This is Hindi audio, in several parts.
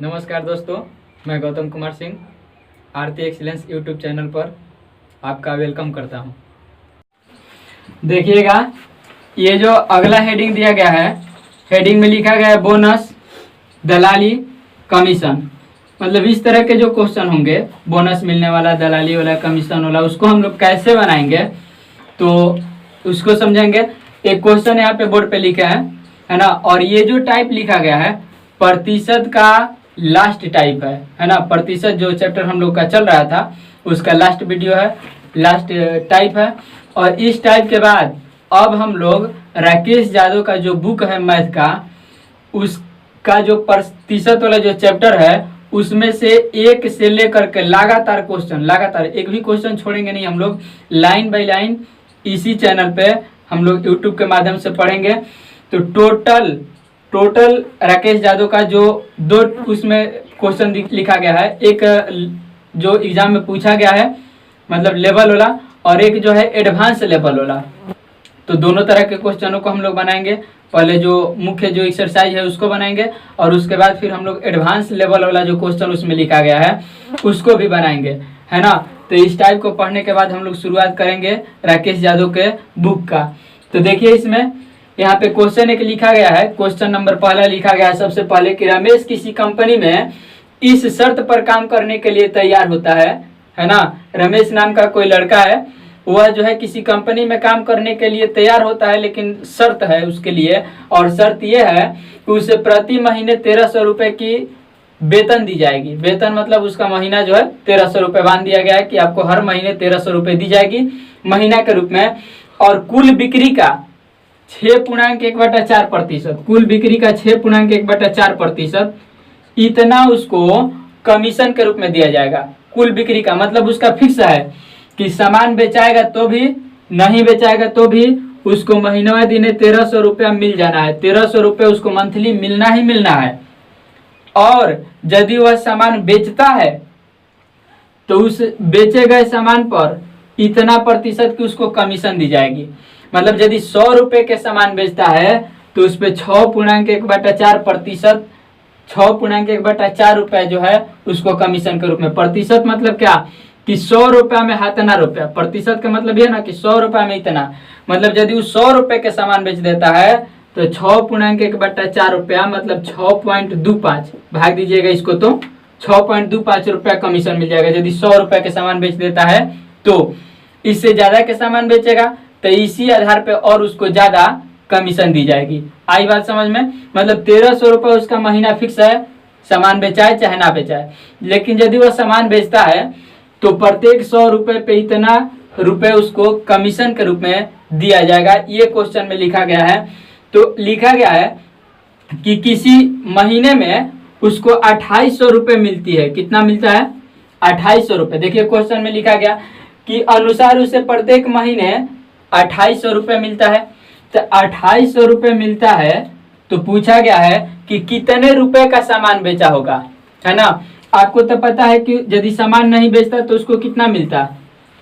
नमस्कार दोस्तों, मैं गौतम कुमार सिंह आरती एक्सीलेंस यूट्यूब चैनल पर आपका वेलकम करता हूं। देखिएगा, ये जो अगला हेडिंग दिया गया है, हेडिंग में लिखा गया है बोनस, दलाली, कमीशन। मतलब इस तरह के जो क्वेश्चन होंगे, बोनस मिलने वाला, दलाली वाला, कमीशन वाला, उसको हम लोग कैसे बनाएंगे तो उसको समझेंगे। एक क्वेश्चन यहाँ पे बोर्ड पे लिखा है ना। और ये जो टाइप लिखा गया है प्रतिशत का लास्ट टाइप है ना। प्रतिशत जो चैप्टर हम लोग का चल रहा था उसका लास्ट वीडियो है, लास्ट टाइप है। और इस टाइप के बाद अब हम लोग राकेश यादव का जो बुक है मैथ का, उसका जो प्रतिशत वाला जो चैप्टर है उसमें से एक से लेकर के लगातार क्वेश्चन, लगातार एक भी क्वेश्चन छोड़ेंगे नहीं हम लोग, लाइन बाय लाइन इसी चैनल पे हम लोग यूट्यूब के माध्यम से पढ़ेंगे। तो टोटल राकेश यादव का जो दो उसमें क्वेश्चन लिखा गया है, एक जो एग्जाम में पूछा गया है मतलब लेवल वाला, और एक जो है एडवांस लेवल वाला। तो दोनों तरह के क्वेश्चनों को हम लोग बनाएंगे। पहले जो मुख्य जो एक्सरसाइज है उसको बनाएंगे और उसके बाद फिर हम लोग एडवांस लेवल वाला जो क्वेश्चन उसमें लिखा गया है उसको भी बनाएंगे, है ना। तो इस टाइप को पढ़ने के बाद हम लोग शुरुआत करेंगे राकेश यादव के बुक का। तो देखिए, इसमें यहाँ पे क्वेश्चन एक लिखा गया है। क्वेश्चन नंबर पहला लिखा गया है सबसे पहले कि रमेश किसी कंपनी में इस शर्त पर काम करने के लिए तैयार होता है ना। रमेश नाम का कोई लड़का है, वह जो है किसी कंपनी में काम करने के लिए तैयार होता है, लेकिन शर्त है उसके लिए, और शर्त यह है कि उसे प्रति महीने 1300 रुपए की वेतन दी जाएगी। वेतन मतलब उसका महीना जो है 1300 रुपए बांध दिया गया है कि आपको हर महीने 1300 रुपए दी जाएगी महीना के रूप में। और कुल बिक्री का 6.1/4%, कुल बिक्री का 6.1/4% इतना उसको कमीशन के रूप में दिया जाएगा। कुल बिक्री का मतलब उसका फिक्स है कि सामान बेचाएगा तो भी, नहीं बेचाएगा तो भी उसको महीना दिने 1300 रुपया मिल जाना है। 1300 रुपये उसको मंथली मिलना ही मिलना है। और यदि वह सामान बेचता है तो उस बेचे गए सामान पर इतना प्रतिशत की उसको कमीशन दी जाएगी। मतलब यदि 100 रुपए के सामान बेचता है तो उस पर 6.1/4%, 6.1/4 रुपया जो है उसको कमीशन के रूप में। प्रतिशत मतलब क्या कि 100 रुपया में इतना रुपया, प्रतिशत का मतलब ये ना कि 100 रुपया में इतना, मतलब यदि वो 100 रुपए के सामान बेच देता है तो 6.1/4 रुपया मतलब 6.25 भाग दीजिएगा इसको तो 6.25 रुपया कमीशन मिल जाएगा यदि 100 रुपए के सामान बेच देता है। तो इससे ज्यादा के सामान बेचेगा तो इसी आधार पे और उसको ज्यादा कमीशन दी जाएगी। आई बात समझ में। मतलब 1300 रुपये उसका महीना फिक्स है, सामान बेचाए चाहे ना बेचाए। लेकिन यदि वह सामान बेचता है तो प्रत्येक 100 रुपये पे इतना रुपए उसको कमीशन के रूप में दिया जाएगा। ये क्वेश्चन में लिखा गया है। तो लिखा गया है कि किसी महीने में उसको 2800 रुपये मिलती है। कितना मिलता है? 2800 रुपये। देखिए क्वेश्चन में लिखा गया कि अनुसार उसे प्रत्येक महीने 2800 रुपये मिलता है। तो 2800 रुपये मिलता है तो पूछा गया है कि कितने रुपए का सामान बेचा होगा, है ना। आपको तो पता है कि यदि सामान नहीं बेचता तो उसको कितना मिलता,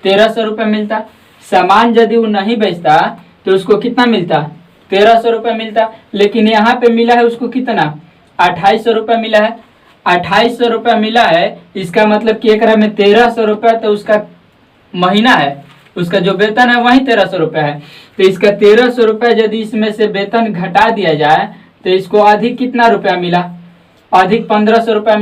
1300 रुपये मिलता। सामान यदि वो नहीं बेचता तो उसको कितना मिलता, 1300 रुपये मिलता। लेकिन यहाँ पे मिला है उसको कितना, 2800 रुपये मिला है। 2800 रुपये मिला है, इसका मतलब कि एक में 1300 रुपये तो उसका महीना है, उसका जो वेतन है वही 1300 रुपये है। तो इसका 1300 रुपये यदि इसमें से वेतन घटा दिया जाए तो इसको अधिक कितना रुपया मिला, अधिक 1500 रुपया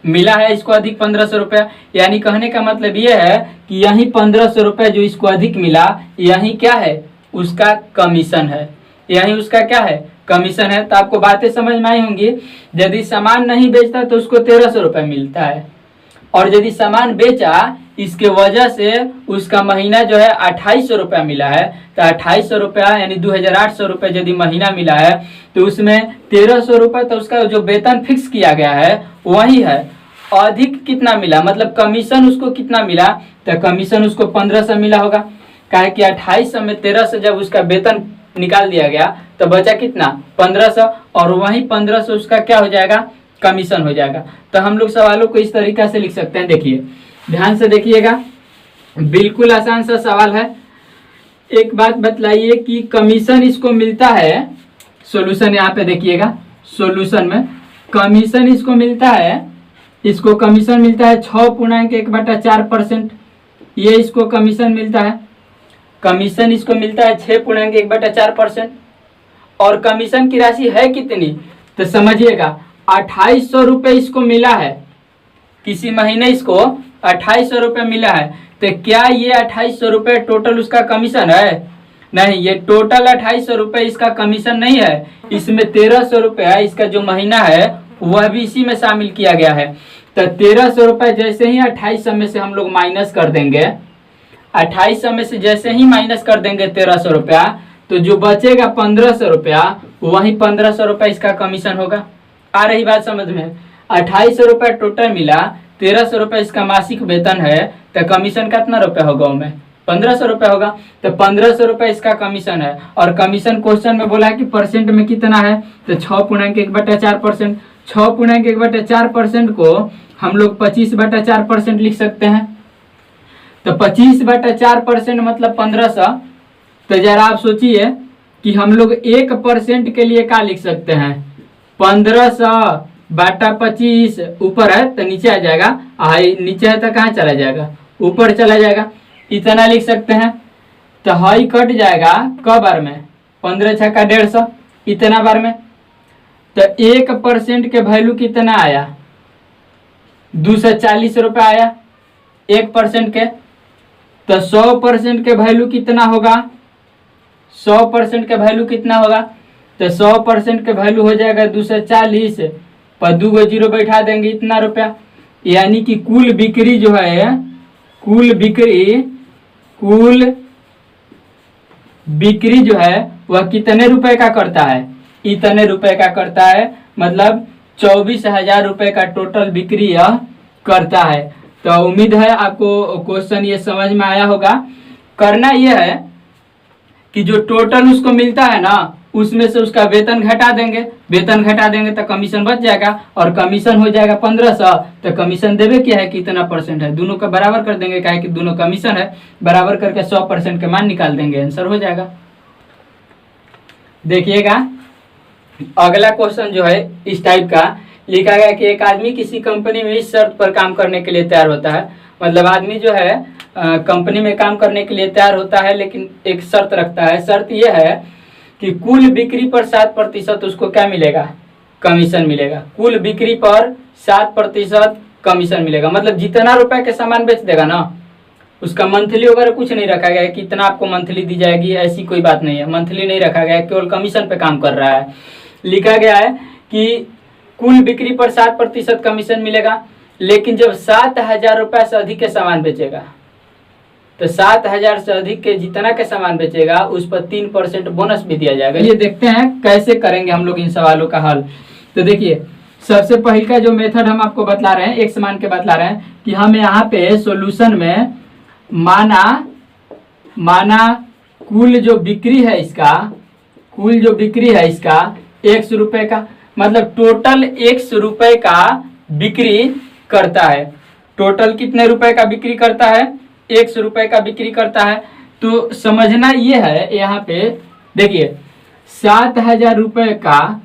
मिला है इसको, अधिक 1500 रुपया। यानी कहने का मतलब ये है कि यही 1500 रुपये जो इसको अधिक मिला, यही क्या है, उसका कमीशन है। यही उसका क्या है, कमीशन है। तो आपको बातें समझ में आई होंगी। यदि सामान नहीं बेचता तो उसको 1300 रुपये मिलता है, और यदि सामान बेचा इसके वजह से उसका महीना जो है 2800 रुपया मिला है। तो 2800 रुपया यानी 2800 रुपये यदि महीना मिला है तो उसमें 1300 रुपये तो उसका जो वेतन फिक्स किया गया है वही है। अधिक कितना मिला मतलब कमीशन उसको कितना मिला, तो कमीशन उसको 1500 मिला होगा। काहे कि 2800 में 1300 जब उसका वेतन निकाल दिया गया तो बचा कितना, 1500, और वही 1500 उसका क्या हो जाएगा, कमीशन हो जाएगा। तो हम लोग सवालों को इस तरीका से लिख सकते हैं। देखिए ध्यान से देखिएगा, बिल्कुल आसान सा सवाल है। एक बात बतलाइए कि कमीशन इसको मिलता है, सॉल्यूशन यहाँ पे देखिएगा, सॉल्यूशन में कमीशन इसको मिलता है, इसको कमीशन मिलता है 6.1/4%। ये इसको कमीशन मिलता है, कमीशन इसको मिलता है 6.1/4%। और कमीशन की राशि है कितनी, तो समझिएगा 2800 रुपये इसको मिला है, किसी महीने इसको 2800 रुपये मिला है। तो क्या ये 2800 रुपये टोटल उसका कमीशन है? नहीं, ये टोटल 2800 रुपये इसका कमीशन नहीं है। इसमें 1300 रुपया इसका जो महीना है वह भी इसी में शामिल किया गया है। तो 1300 रुपये जैसे ही 2800 में से हम लोग माइनस कर देंगे, 2800 में से जैसे ही माइनस कर देंगे 1300 रुपया, तो जो बचेगा 1500 रुपया, वही 1500 रुपया इसका कमीशन होगा। आ रही बात समझ में? 2800 रुपया टोटल मिला, 1300 रुपये इसका मासिक वेतन है, तो कमीशन कितना रुपया होगा उनमें? 1500 रुपये होगा। तो 1500 रुपये इसका कमीशन है। और कमीशन क्वेश्चन में बोला है कि परसेंट में कितना है, तो 6.1/4%। 6.1/4% को हम लोग 25/4% लिख सकते हैं। तो 25/4% मतलब 1500। तो जरा आप सोचिए कि हम लोग 1% के लिए क्या लिख सकते हैं? 1500/25 ऊपर है तो नीचे आ जाएगा, नीचे है तो कहाँ चला जाएगा? ऊपर चला जाएगा। इतना लिख सकते हैं। तो हाई कट जाएगा क बार में? 15 छक्का 150, इतना बार में। तो 1% के वैल्यू कितना आया? 240 रुपये आया 1% के। तो 100% के वैल्यू कितना होगा? 100% के वैल्यू कितना होगा? तो 100% के वैल्यू हो जाएगा 240 पर 2 जीरो बैठा देंगे, इतना रुपया। यानी कि कुल बिक्री जो है, कुल बिक्री जो है वह कितने रुपए का करता है? इतने रुपए का करता है, मतलब 24,000 रुपये का टोटल बिक्री यह करता है। तो उम्मीद है आपको क्वेश्चन ये समझ में आया होगा। करना यह है कि जो टोटल उसको मिलता है ना, उसमें से उसका वेतन घटा देंगे, वेतन घटा देंगे तो कमीशन बच जाएगा, और कमीशन हो जाएगा 1500। तो कमीशन देवे क्या है, कितना परसेंट है, दोनों का बराबर कर देंगे, क्या है कि दोनों कमीशन है, बराबर करके 100% के मान निकाल देंगे, आंसर हो जाएगा। देखिएगा अगला क्वेश्चन जो है इस टाइप का लिखा गया कि एक आदमी किसी कंपनी में इस शर्त पर काम करने के लिए तैयार होता है। मतलब आदमी जो है कंपनी में काम करने के लिए तैयार होता है, लेकिन एक शर्त रखता है। शर्त यह है कि कुल बिक्री पर 7% उसको क्या मिलेगा? कमीशन मिलेगा। कुल बिक्री पर 7% कमीशन मिलेगा। मतलब जितना रुपए के सामान बेच देगा ना, उसका मंथली वगैरह कुछ नहीं रखा गया है, कितना आपको मंथली दी जाएगी, ऐसी कोई बात नहीं है। मंथली नहीं रखा गया है, केवल कमीशन पे काम कर रहा है। लिखा गया है कि कुल बिक्री पर 7% कमीशन मिलेगा, लेकिन जब 7,000 रुपये से अधिक के सामान बेचेगा, तो 7,000 से अधिक के जितना के सामान बेचेगा उस पर 3% बोनस भी दिया जाएगा। ये देखते हैं कैसे करेंगे हम लोग इन सवालों का हल। तो देखिए सबसे पहले का जो मेथड हम आपको बतला रहे हैं, एक समान के बतला रहे हैं कि हम यहाँ पे सॉल्यूशन में माना कुल जो बिक्री है इसका, कुल जो बिक्री है इसका 100 रुपये का, मतलब टोटल 100 रुपये का बिक्री करता है। टोटल कितने रुपए का बिक्री करता है? 100 रुपये का बिक्री करता है। तो समझना ये है, यहाँ पे देखिए 7,000 रुपये का,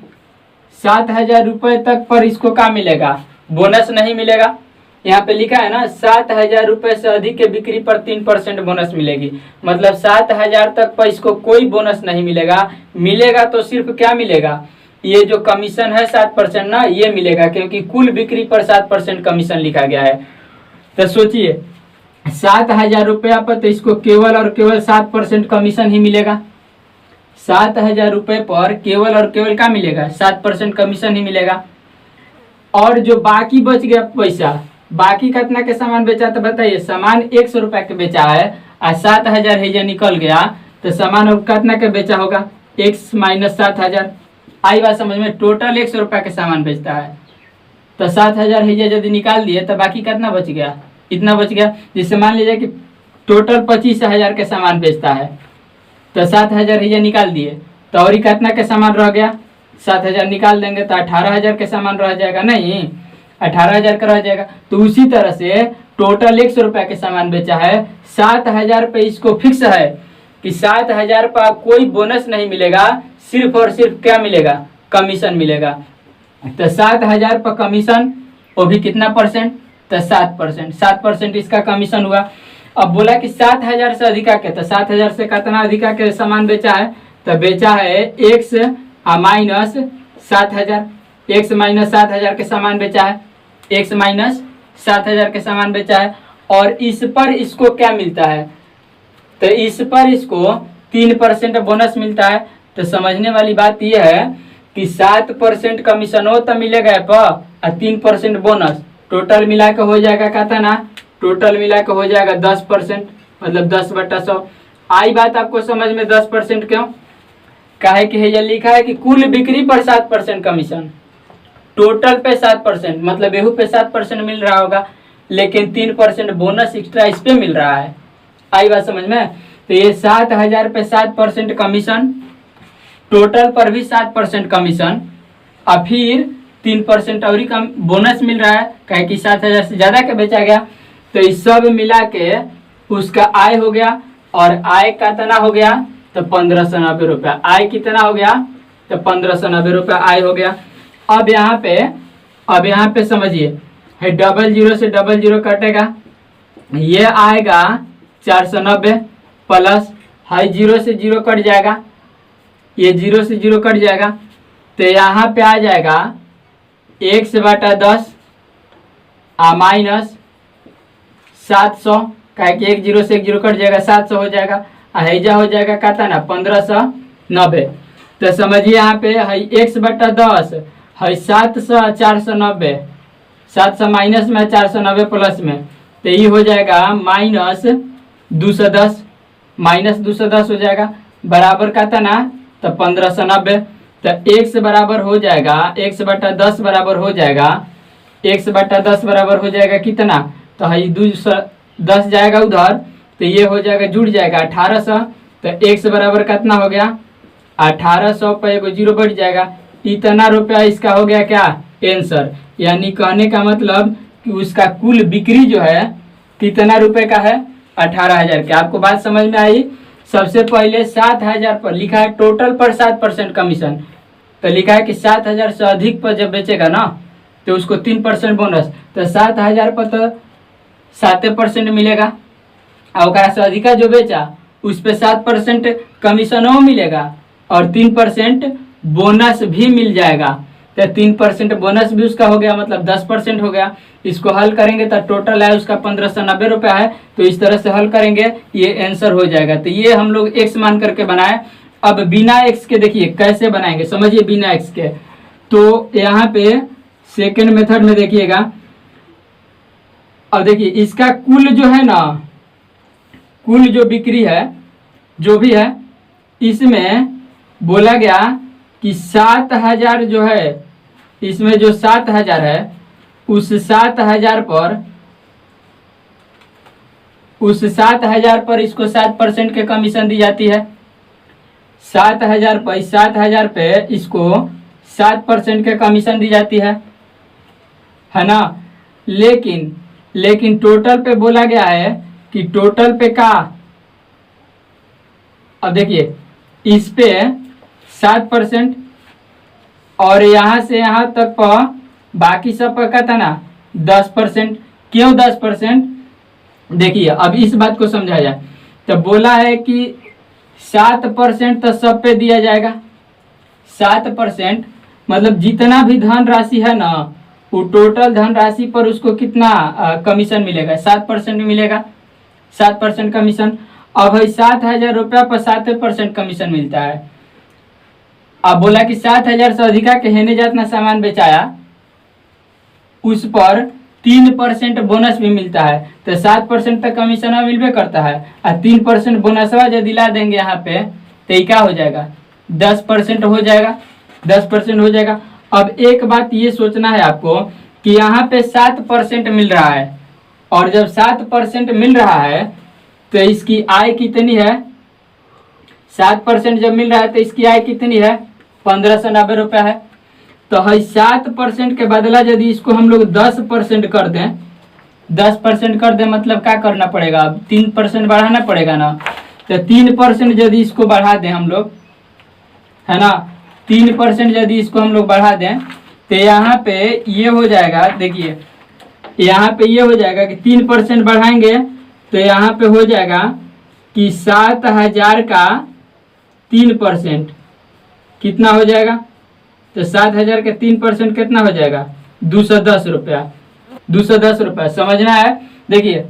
7,000 रुपये तक पर इसको क्या मिलेगा? बोनस नहीं मिलेगा। यहाँ पे लिखा है ना 7,000 रुपये से अधिक के बिक्री पर 3% बोनस मिलेगी। मतलब 7,000 तक पर इसको कोई बोनस नहीं मिलेगा। मिलेगा तो सिर्फ क्या मिलेगा? ये जो कमीशन है 7% ना, ये मिलेगा, क्योंकि कुल बिक्री पर 7% कमीशन लिखा गया है। तो सोचिए 7,000 रुपया पर तो इसको केवल और केवल 7% कमीशन ही मिलेगा। 7,000 रुपये पर केवल और केवल क्या मिलेगा? 7% कमीशन ही मिलेगा। और जो बाकी बच गया पैसा, बाकी कितना के सामान बेचा? तो बताइए, सामान 100 रुपये के बेचा है और 7,000 है निकल गया, तो सामान अब कितना के बेचा होगा? x minus 7,000। आई बात समझ में? टोटल 100 रुपये के सामान बेचता है, तो 7,000 है यदि निकाल दिए तो बाकी कितना बच गया? इतना बच गया। जिससे मान लीजिए कि टोटल 25,000 के सामान बेचता है, तो 7,000 है निकाल दिए, तो और कितना के सामान रह गया? 7,000 निकाल देंगे तो 18,000 के सामान रह जाएगा, नहीं 18,000 का रह जाएगा। तो उसी तरह से टोटल 100 रुपये के सामान बेचा है, 7,000 पे इसको फिक्स है कि 7,000 पर कोई बोनस नहीं मिलेगा, सिर्फ और सिर्फ क्या मिलेगा? कमीशन मिलेगा। तो 7,000 पर कमीशन, वो भी कितना परसेंट, तो 7%, 7% इसका कमीशन हुआ। अब बोला कि 7,000 से अधिका के, तो 7,000 से कितना अधिका के सामान बेचा है, तो बेचा है x माइनस 7,000, x माइनस 7,000 के सामान बेचा है, x माइनस 7,000 के सामान बेचा है। और इस पर इसको क्या मिलता है, तो इस पर इसको 3% बोनस मिलता है। तो समझने वाली बात यह है कि 7% कमीशन हो तो मिलेगा और 3% बोनस, टोटल मिला के हो जाएगा कहता ना, टोटल मिला के हो जाएगा 10%, मतलब 10/100। आई बात आपको समझ में 10% क्यों, काहे कि ये लिखा है कि कुल बिक्री पर 7% कमीशन, टोटल पे 7%, मतलब एहू पे 7% मिल रहा होगा, लेकिन 3% बोनस एक्स्ट्रा इस पे मिल रहा है। आई बात समझ में। तो ये 7,000 पे 7% कमीशन, टोटल पर भी 7% कमीशन, और फिर 3% और ही कम बोनस मिल रहा है, कहे कि 7,000 से ज्यादा के बेचा गया। तो इस सब मिला के उसका आय हो गया, और आय का तना हो गया तो 1,590 रुपया। आय कितना हो गया, तो 1,590 रुपया आय हो गया। अब यहाँ पे समझिए, है 00 से 00 कटेगा, ये आएगा 490 प्लस, हाई 0 से 0 कट जाएगा, ये 0 से 0 कट जाएगा, तो यहाँ पे आ जाएगा 1/10 माइनस 700, क्या कि 1 0 से 1 0 कट जाएगा, 700 हो जाएगा, हैजा हो जाएगा कहता ना 1,590। तो समझिए यहाँ पे है 1/10 है 700 490, 700 माइनस में 490 प्लस में, तो ये हो जाएगा माइनस 210, माइनस 210 हो जाएगा, बराबर कहता ना तो 1,590। तो x बराबर हो जाएगा, x/10 बराबर हो जाएगा, x/10 बराबर हो जाएगा कितना, तो है 210 जाएगा उधर, तो ये हो जाएगा जुड़ जाएगा 1,800। तो x बराबर कितना हो गया 1,800 पे एगो 0 बढ़ जाएगा, इतना रुपया इसका हो गया क्या आंसर। यानी कहने का मतलब कि उसका कुल बिक्री जो है कितना रुपए का है, 18,000 के। आपको बात समझ में आई। सबसे पहले 7,000 पर लिखा है टोटल पर 7% कमीशन, तो लिखा है कि 7,000 से अधिक पर जब बेचेगा ना तो उसको 3% बोनस, तो 7,000 पर तो 7% मिलेगा, और से अधिका जो बेचा उस पर 7% कमीशन मिलेगा, और 3% बोनस भी मिल जाएगा। तो 3% बोनस भी उसका हो गया, मतलब 10% हो गया। इसको हल करेंगे तो टोटल है उसका 1,590 रुपया है, तो इस तरह से हल करेंगे ये आंसर हो जाएगा। तो ये हम लोग x मान करके बनाए। अब बिना x के देखिए कैसे बनाएंगे, समझिए बिना x के। तो यहाँ पे सेकेंड मेथड में देखिएगा, अब देखिए इसका कुल जो है ना, कुल जो बिक्री है जो भी है, इसमें बोला गया कि 7,000 जो है, इसमें जो 7,000 है उस 7,000 पर इसको 7% के कमीशन दी जाती है। 7,000 पे इसको 7% के कमीशन दी जाती है ना। लेकिन टोटल पे बोला गया है कि टोटल पे का, अब देखिए इस पे 7% और यहाँ से यहाँ तक पर बाकी सब पर का था ना 10%। क्यों 10%, देखिए अब इस बात को समझा जाए। तो बोला है कि 7% तो सब पे दिया जाएगा, 7% मतलब जितना भी धन राशि है ना वो टोटल धन राशि पर उसको कितना कमीशन मिलेगा, 7% मिलेगा, 7% कमीशन। अब है 7,000 रुपया पर 7% कमीशन मिलता है। अब बोला कि 7,000 से अधिका के हेने जितना सामान बेचाया उस पर 3% बोनस भी मिलता है, तो 7% तक कमीशन मिलबे करता है, और 3% बोनसवा यदि ला देंगे यहाँ पे तो क्या हो जाएगा 10% हो जाएगा, 10% हो जाएगा। अब एक बात ये सोचना है आपको कि यहाँ पे 7% मिल रहा है, और जब 7% मिल रहा है तो इसकी आय कितनी है, 7% जब मिल रहा है तो इसकी आय कितनी है 1,590 रुपया है। तो है 7% के बदला यदि इसको हम लोग 10% कर दें, 10% कर दें मतलब क्या करना पड़ेगा, अब 3% बढ़ाना पड़ेगा ना। तो 3% यदि इसको बढ़ा दें हम लोग, है ना, 3% यदि इसको हम लोग बढ़ा दें तो यहाँ पे ये हो जाएगा, देखिए यहाँ पे ये हो जाएगा कि 3% बढ़ाएंगे तो यहाँ पे हो जाएगा कि 7,000 का 3% कितना हो जाएगा। तो 7,000 का 3% कितना हो जाएगा, 210 रुपया। 210 रुपया समझना है। देखिए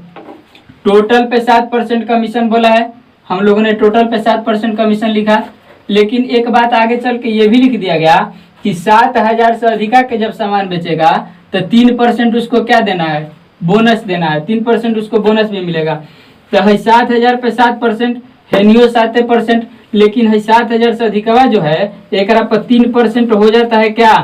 टोटल पे 7% कमीशन बोला है, हम लोगों ने टोटल पे 7% कमीशन लिखा, लेकिन एक बात आगे चल के ये भी लिख दिया गया कि 7,000 से अधिका के जब सामान बेचेगा तो 3% उसको क्या देना है, बोनस देना है। 3% उसको बोनस भी मिलेगा। तो है 7,000 पे 7% है नियो 7%, लेकिन है 7,000 से अधिकवा जो है एक पर 3% हो जाता है क्या,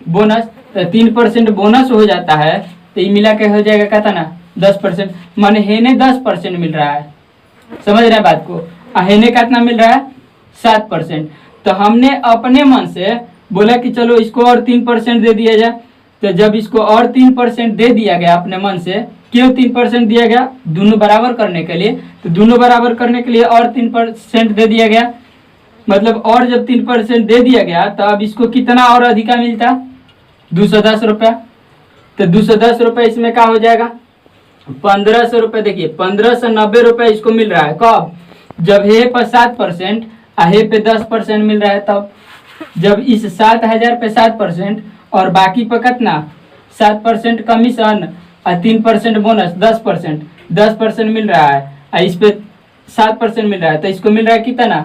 बोनस। तो 3% बोनस हो जाता है तो ये मिला के हो जाएगा कितना, 10%। माने हेने 10% मिल रहा है, समझ रहे हैं बात को। हेने कितना मिल रहा है, 7%। तो हमने अपने मन से बोला कि चलो इसको और 3% दे दिया जाए। तो जब इसको और 3% दे दिया गया अपने मन से, क्यों 3% दिया गया, दोनों बराबर करने के लिए। तो दोनों बराबर करने के लिए और 3% दे दिया गया, मतलब और जब 3% दे दिया गया तो अब इसको कितना और अधिका मिलता, 210 रुपया। तो 210 रुपये इसमें क्या हो जाएगा, 1,500 रुपये। देखिए 1,590 रुपये इसको मिल रहा है कब, जब हे पर 7% हे पे 10% मिल रहा है तब। जब इस 7,000 पे 7% और बाकी पर कितना 7% कमीशन और 3% बोनस 10% मिल रहा है, और इस पे 7% मिल रहा है, तो इसको मिल रहा है कितना,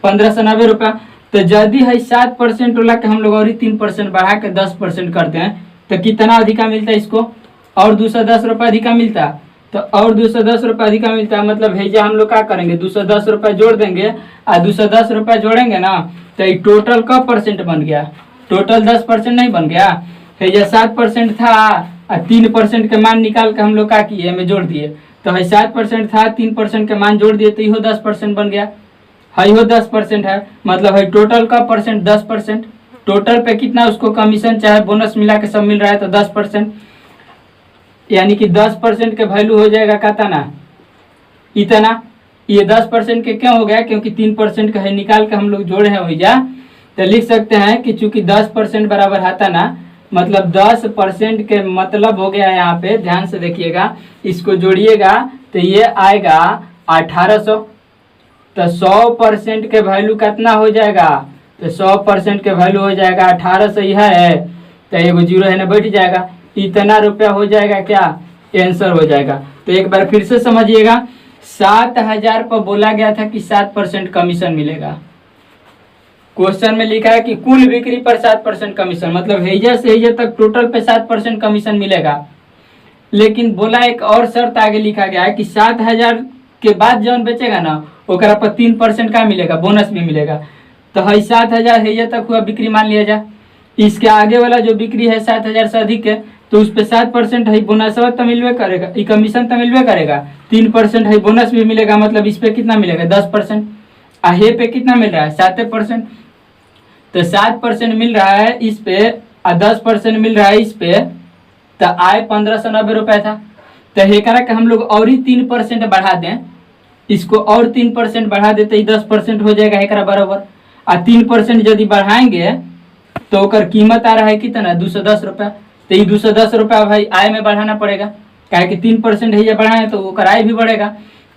1,590 रुपया। तो यदि है 7% वाला के हम लोग और 3% बढ़ा के 10% करते हैं तो कितना अधिका मिलता है इसको, और 210 रुपये अधिका मिलता। तो और 210 रुपये अधिका मिलता है, मतलब भेजा हम लोग क्या करेंगे, 210 रुपये जोड़ देंगे और 210 रुपये जोड़ेंगे ना तो ये टोटल का परसेंट बन गया, टोटल 10% नहीं बन गया। भेजा 7% था और 3% के मान निकाल के हम लोग क्या किए, में जोड़ दिए। तो है 7% था, 3% के मान जोड़ दिए तो यो 10% बन गया। है यो 10% है, मतलब है टोटल का परसेंट 10%। टोटल पे कितना उसको कमीशन चाहे बोनस मिला के सब मिल रहा है तो 10%, यानी कि 10% के वैल्यू हो जाएगा कितना, इतना। ये 10% के क्यों हो गया, क्योंकि 3% का है निकाल के हम लोग जोड़े हैं भैया। तो लिख सकते हैं कि चूंकि 10% बराबर आता ना, मतलब 10% के मतलब हो गया यहाँ पे, ध्यान से देखिएगा, इसको जोड़िएगा तो ये आएगा 1,800। तो 100% के वैल्यू कितना हो जाएगा, तो 100% के वैल्यू हो जाएगा 1,800 ही है, तो एगो जीरो है ना बैठ जाएगा, इतना रुपया हो जाएगा क्या, आंसर हो जाएगा। तो एक बार फिर से समझिएगा, 7,000 पर बोला गया था कि 7% कमीशन मिलेगा। क्वेश्चन में लिखा है कि कुल बिक्री पर 7% कमीशन, मतलब हेजा से हेजा तक टोटल पे 7% कमीशन मिलेगा। लेकिन बोला एक और शर्त आगे लिखा गया है कि 7,000 के बाद जौन बेचेगा ना ओकरा पर 3% का मिलेगा, बोनस भी मिलेगा। तो है 7,000 हेजा तक हुआ बिक्री मान लिया जाए, इसके आगे वाला जो बिक्री है 7,000 से अधिक है तो उस पर 7% है बोनस तो मिलवे करेगा, ये कमीशन तो मिलवे करेगा। 3% है बोनस भी मिलेगा, मतलब इस पे कितना मिलेगा, 10%। हे पे कितना मिल रहा है, 7%। तो 7% मिल रहा है इस पे और 10% मिल रहा है इस पे, तो आय 1,590 रुपये था। तो हे करा कि हम लोग और ही 3% बढ़ा दें, इसको और 3% बढ़ा देते ही 10% हो जाएगा एकरा बराबर। और 3% यदि बढ़ाएंगे तो ओकर कीमत आ रहा है कितना, 210 रुपया। तो ये 210 रुपया भाई आय में बढ़ाना पड़ेगा, क्या कि 3% है बढ़ाए तो ओकर आय भी बढ़ेगा।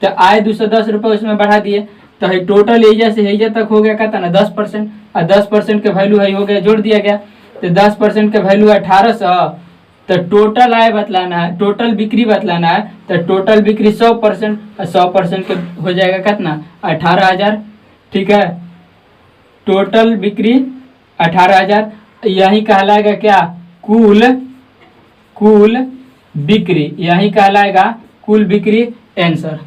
तो आय 210 रुपये उसमें बढ़ा दिए, तो है टोटल एजा से एजा तक हो गया कितना, 10%। और 10% के वैल्यू है हो गया, जोड़ दिया गया। तो 10% के वैल्यू है 1,800। तो टोटल आय बतलाना है, टोटल बिक्री बतलाना है, तो टोटल बिक्री 100%, और 100% के हो जाएगा कितना, 18,000। ठीक है, टोटल बिक्री 18,000, यही कहलाएगा क्या, कुल बिक्री, यही कहलाएगा कुल बिक्री आंसर।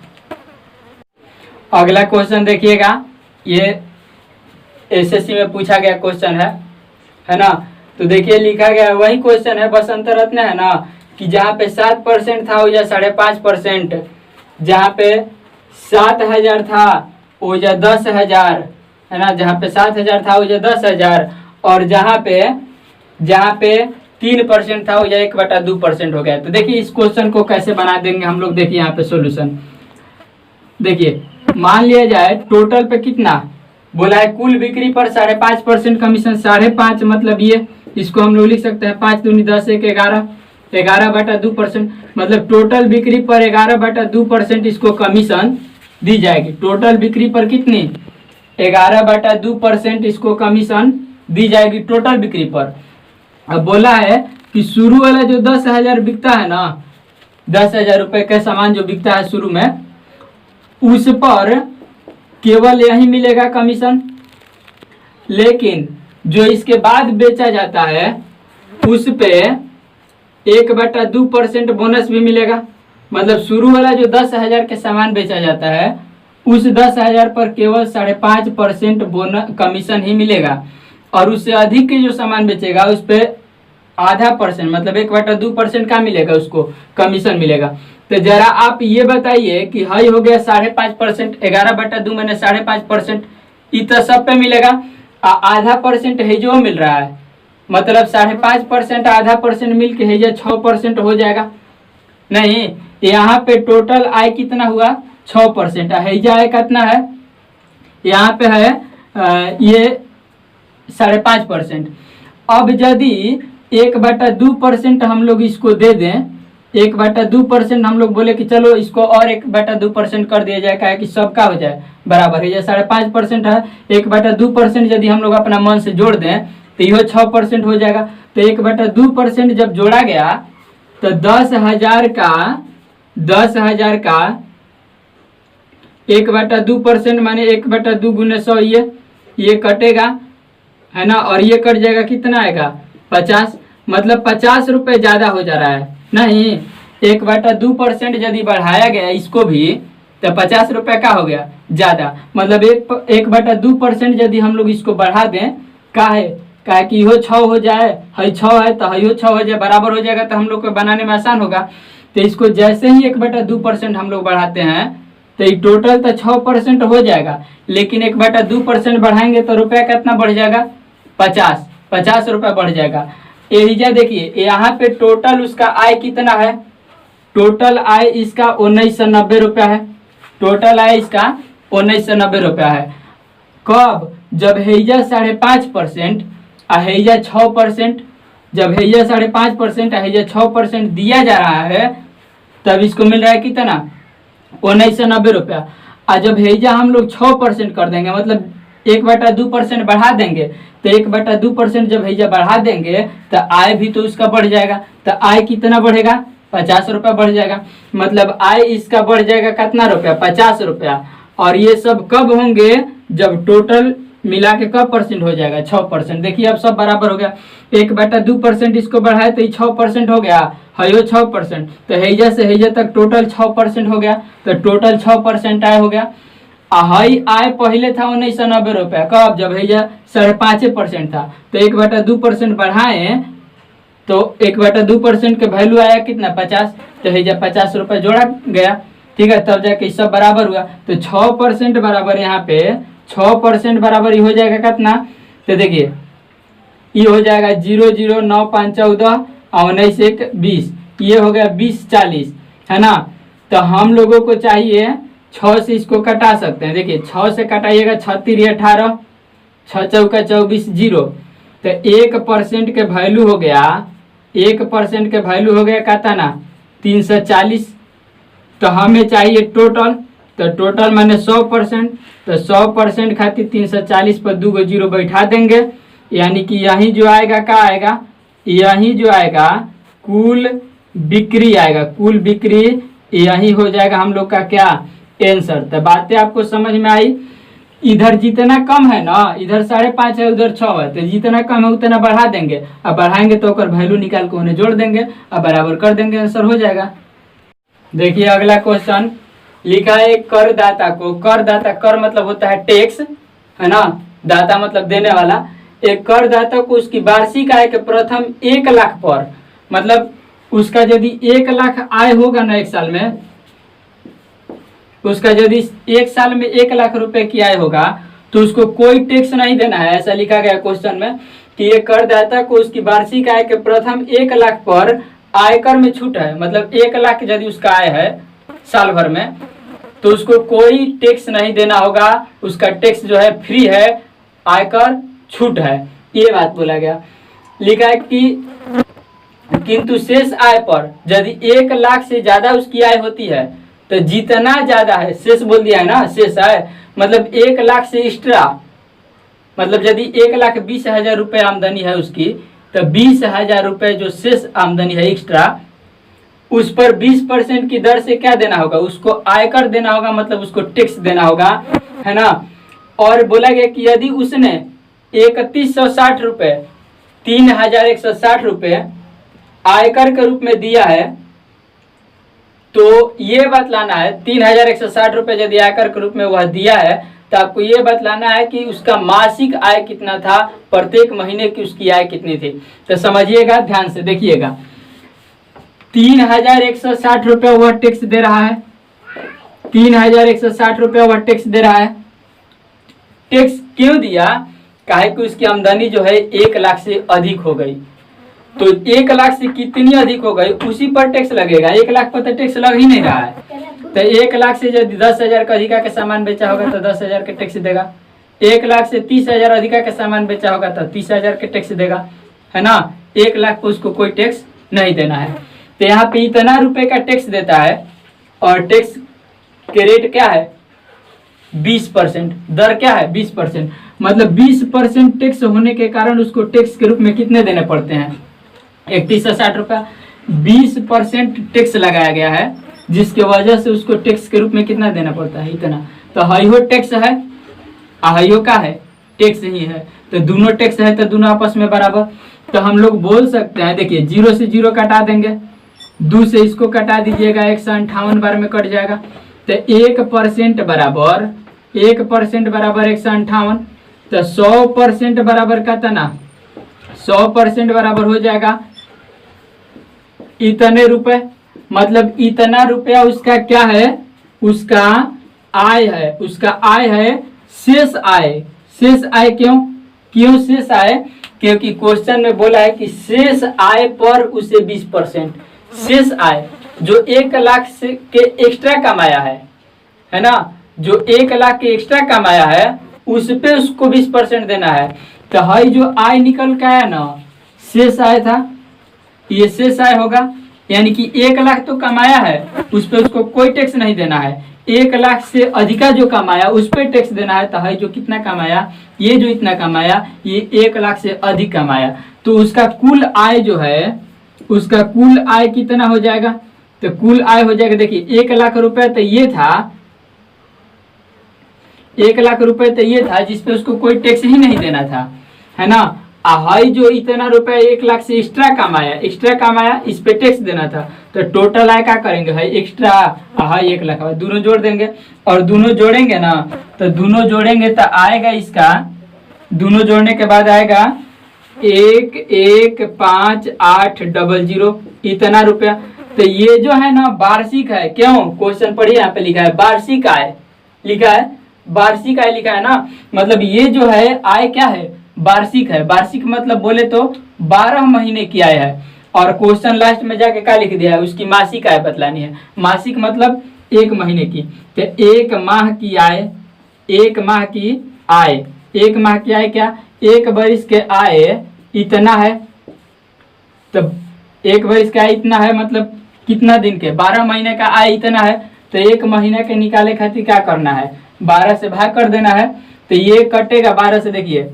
अगला क्वेश्चन देखिएगा, ये एसएससी में पूछा गया क्वेश्चन है ना। तो देखिए लिखा गया वही क्वेश्चन है, बस अंतर इतना है ना कि जहाँ पे 7% था वो या 5.5%, जहाँ पे 7,000 था वो या 10,000 है ना, जहाँ पे 7,000 था वो या 10,000, और जहाँ पे 3% था वो या 1/2% हो गया। तो देखिए इस क्वेश्चन को कैसे बना देंगे हम लोग, देखिए यहाँ पे सॉल्यूशन देखिए। मान लिया जाए टोटल पे कितना बोला है, कुल बिक्री पर 5.5% कमीशन, 5.5 मतलब ये इसको हम लोग लिख सकते हैं 5 दूनी 10 1 11, 11/2%। मतलब टोटल बिक्री पर 11/2% इसको कमीशन दी जाएगी। टोटल बिक्री पर कितनी? 11/2% इसको कमीशन दी जाएगी टोटल बिक्री पर। अब बोला है कि शुरू वाला जो 10,000 बिकता है ना, 10,000 रुपए का सामान जो बिकता है शुरू में, उस पर केवल यही मिलेगा कमीशन। लेकिन जो इसके बाद बेचा जाता है उस पे 1/2% बोनस भी मिलेगा। मतलब शुरू वाला जो 10,000 के सामान बेचा जाता है उस 10,000 पर केवल 5.5% बोनस कमीशन ही मिलेगा, और उससे अधिक के जो सामान बेचेगा उस पे आधा परसेंट मतलब 1/2% का मिलेगा, उसको कमीशन मिलेगा। तो जरा आप ये बताइए कि हाई हो गया 5.5%, 11/2 मैंने 5.5%, इतना सब पे मिलेगा। आधा परसेंट है जो मिल रहा है, मतलब 5.5% आधा परसेंट मिल के है 6% हो जाएगा। नहीं, यहाँ पे टोटल आय कितना हुआ? 6%। है आय कितना है? यहाँ पे है ये 5.5%। अब यदि 1/2% हम लोग इसको दे दें, 1/2% हम लोग बोले कि चलो इसको और 1/2% कर दिया जाए, क्या कि सबका हो जाए बराबर है। ये 5.5% है, 1/2% यदि हम लोग अपना मन से जोड़ दें तो यह 6% हो जाएगा। तो 1/2% जब जोड़ा गया तो 10,000 का 1/2% माने 1/2 गुने 100, ये कटेगा है ना, और ये कट जाएगा, कितना आएगा? 50। मतलब 50 रुपए ज्यादा हो जा रहा है। नहीं, 1/2% यदि बढ़ाया गया इसको भी तो 50 रुपए का हो गया ज्यादा। मतलब 1/2% यदि हम लोग इसको बढ़ा दें, का कि इहो 6 हो जाए, हई 6 है तो हईहो 6 हो जाए, बराबर हो जाएगा, तो हम लोग को बनाने में आसान होगा। तो इसको जैसे ही 1/2% हम लोग बढ़ाते हैं तो ये टोटल तो 6% हो जाएगा, लेकिन 1/2% बढ़ाएंगे तो रुपया कितना बढ़ जाएगा? 50 रुपया बढ़ जाएगा। एरिया देखिए, यहाँ पे टोटल उसका आय कितना है? टोटल आय इसका 1990 रुपया है। टोटल आय इसका 1990 रुपया है। कब? जब हैया 5.5% हैया 6%, जब हैया 5.5% हैया 6% दिया जा रहा है तब इसको मिल रहा है कितना? 1990 रुपया। और जब हैया हम लोग 6% कर देंगे, मतलब 1/2% बढ़ा देंगे, तो 1/2% जब हैया बढ़ा देंगे तो आय भी तो उसका बढ़ जाएगा। तो आय कितना बढ़ेगा? 50 रुपया बढ़ जाएगा। मतलब आय इसका बढ़ जाएगा कितना रुपया? 50 रुपया। और ये सब कब होंगे? जब टोटल मिला के कब परसेंट हो जाएगा? 6%। देखिए अब सब बराबर हो गया। 1/2% इसको बढ़ाए तो 6% हो गया, हयो 6%, तो हैया से हैया तक टोटल 6% हो गया, तो टोटल 6% आय हो गया। हई आय पहले था 1990 रुपया, कब? जब हैया 5.5% था। तो 1/2% बढ़ाए तो 1/2% के वैल्यू आया कितना? 50। तो हैया 50 रुपया जोड़ा गया, ठीक है, तब जाके सब बराबर हुआ। तो 6% बराबर, यहाँ पे 6% बराबर हो जाएगा कितना? तो देखिए ये हो जाएगा 0 0 9 5 14 और 19 1 20, ये हो गया 20 40, है ना। तो हम लोगों को चाहिए 6 से इसको कटा सकते हैं। देखिए 6 से कटाइएगा, 36 18, 6 चौका 24 0। तो 1% के वैल्यू हो गया, 1% के वैल्यू हो गया कितना? 340। तो हमें चाहिए टोटल, तो टोटल मैंने 100%, तो 100% खातिर 340 पर 2 जीरो बैठा देंगे, यानी कि यही जो आएगा क्या आएगा? यही जो आएगा कुल बिक्री आएगा। कुल बिक्री यही हो जाएगा हम लोग का क्या? आंसर। तो बातें आपको समझ में आई? इधर जितना कम है ना, इधर 5.5 है, उधर 6 है, तो जितना कम है उतना बढ़ा देंगे, अब बढ़ाएंगे तो वैल्यू निकाल के उन्हें जोड़ देंगे, अब बराबर कर देंगे, आंसर हो जाएगा। देखिए अगला क्वेश्चन लिखा है, करदाता को, करदाता, कर मतलब होता है टैक्स, है ना, दाता मतलब देने वाला। एक करदाता को उसकी वार्षिक आय के प्रथम 1 लाख पर, मतलब उसका यदि 1 लाख आय होगा ना एक साल में, उसका यदि एक साल में 1 लाख रुपए की आय होगा तो उसको कोई टैक्स नहीं देना है। ऐसा लिखा गया क्वेश्चन में कि ये करदाता को उसकी वार्षिक आय के प्रथम 1 लाख पर आयकर में छूट है। मतलब 1 लाख यदि उसका आय है साल भर में तो उसको कोई टैक्स नहीं देना होगा, उसका टैक्स जो है फ्री है, आयकर छूट है, ये बात बोला गया। लिखा है कि किंतु शेष आय पर यदि 1 लाख से ज्यादा उसकी आय होती है तो जितना ज्यादा है, शेष बोल दिया है ना, शेष आय मतलब 1 लाख से एक्स्ट्रा, मतलब यदि 1,20,000 रुपये आमदनी है उसकी तो 20,000 रुपये जो शेष आमदनी है एक्स्ट्रा, उस पर 20% की दर से क्या देना होगा, उसको आयकर देना होगा, मतलब उसको टैक्स देना होगा, है ना। और बोला गया कि यदि उसने 3,160 रुपये 3,160 रुपये आयकर के रूप में दिया है, तो ये बतलाना है 3,160 रुपये यदि आयकर के रूप में वह दिया है तो आपको ये बतलाना है कि उसका मासिक आय कितना था, प्रत्येक महीने की उसकी आय कितनी थी। तो समझिएगा, ध्यान से देखिएगा, 3,160 रुपये वह टैक्स दे रहा है, 3,160 रुपये वह टैक्स दे रहा है। टैक्स क्यों दिया, काहे कि उसकी आमदनी जो है 1 लाख से अधिक हो गई, तो 1 लाख से कितनी अधिक हो गई उसी पर टैक्स लगेगा। 1 लाख पर तो टैक्स लग ही नहीं रहा है, तो 1 लाख से यदि 10,000 का अधिका का सामान बेचा होगा तो 10,000 के टैक्स देगा, 1 लाख से 30,000 अधिका का सामान बेचा होगा तो 30,000 के टैक्स देगा, है ना। 1 लाख पर उसको कोई टैक्स नहीं देना है, तो यहाँ पे इतना रुपए का टैक्स देता है और टैक्स के रेट क्या है 20%, दर क्या है 20%, मतलब 20% टैक्स होने के कारण उसको टैक्स के रूप में कितने देने पड़ते हैं 3,160 रुपया। 20% टैक्स लगाया गया है जिसके वजह से उसको टैक्स के रूप में कितना देना पड़ता है, इतना। तो हाइयो टैक्स है, हाइयो का है टैक्स ही है, तो दोनों टैक्स है तो दोनों आपस में बराबर। तो हम लोग बोल सकते हैं, देखिए 0 से 0 कटा देंगे, 2 से इसको कटा दीजिएगा, 158 बार में कट जाएगा, तो 1% बराबर 1% बराबर 158, तो 100% बराबर कितना, 100% बराबर हो जाएगा इतने रुपए, मतलब इतना रुपया उसका क्या है, उसका आय है, उसका आय है शेष आय। शेष आय क्यों शेष आय, क्योंकि क्वेश्चन में बोला है कि शेष आय पर उसे 20%, शेष आय जो 1 लाख से के एक्स्ट्रा कमाया है ना, जो 1 लाख के एक्स्ट्रा कमाया है उस पे उसको 20% देना है। तो हाई जो आय निकल के आया ना, शेष आय था, ये शेष आय होगा, यानी कि 1 लाख तो कमाया है उस पे उसको कोई टैक्स नहीं देना है, 1 लाख से अधिका जो कमाया उस पे टैक्स देना है। तो हाई जो कितना कमाया, ये जो इतना कमाया ये 1 लाख से अधिक कमाया, तो उसका कुल आय जो है, उसका कुल आय कितना हो जाएगा, तो कुल आय हो जाएगा, देखिए 1 लाख रुपए तो ये था, 1 लाख रुपए तो ये था जिसपे उसको कोई टैक्स ही नहीं देना था, है ना। हाई जो इतना रुपए 1 लाख से एक्स्ट्रा कमाया इस पे टैक्स देना था, तो टोटल आय क्या करेंगे, हाई एक्स्ट्रा हाई 1 लाख दोनों जोड़ देंगे, और दोनों जोड़ेंगे ना, तो दोनों जोड़ेंगे तो आएगा इसका, दोनों जोड़ने के बाद आएगा 1,158,000 इतना रुपया। तो ये जो है ना वार्षिक है, क्यों क्वेश्चन पढ़िए यहाँ पे लिखा है वार्षिक आय, लिखा है वार्षिक आय लिखा है ना, मतलब ये जो है आय क्या है वार्षिक है। वार्षिक मतलब बोले तो 12 महीने की आय है, और क्वेश्चन लास्ट में जाके क्या लिख दिया है, उसकी मासिक आय बतलानी है। मासिक मतलब 1 महीने की, तो 1 माह की आय, 1 माह की आय, 1 माह की आय क्या, 1 वर्ष के आय इतना है, तो 1 वर्ष का आय इतना है, मतलब कितना दिन के, 12 महीने का आय इतना है, तो 1 महीने के निकाले खातिर क्या करना है, 12 से भाग कर देना है। तो ये कटेगा 12 से, देखिए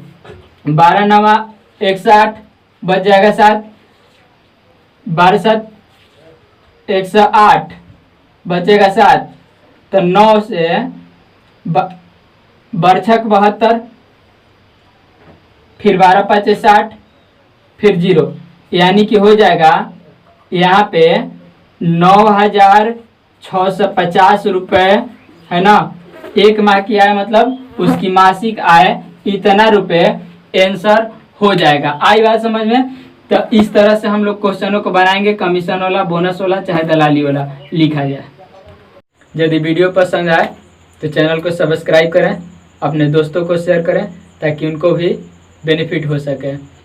12 9 160 बच जाएगा 7, 12 7 108 बचेगा 7, तो 9 से बरछक 72, फिर 12 5 60, फिर 0, यानी कि हो जाएगा यहाँ पे 9,650 रुपये, है ना। 1 माह की आय मतलब उसकी मासिक आय इतना रुपए आंसर हो जाएगा। आई बात समझ में। तो इस तरह से हम लोग क्वेश्चनों को बनाएंगे, कमीशन वाला, बोनस वाला, चाहे दलाली वाला लिखा जाए। यदि वीडियो पसंद आए तो चैनल को सब्सक्राइब करें, अपने दोस्तों को शेयर करें ताकि उनको भी बेनिफिट हो सके।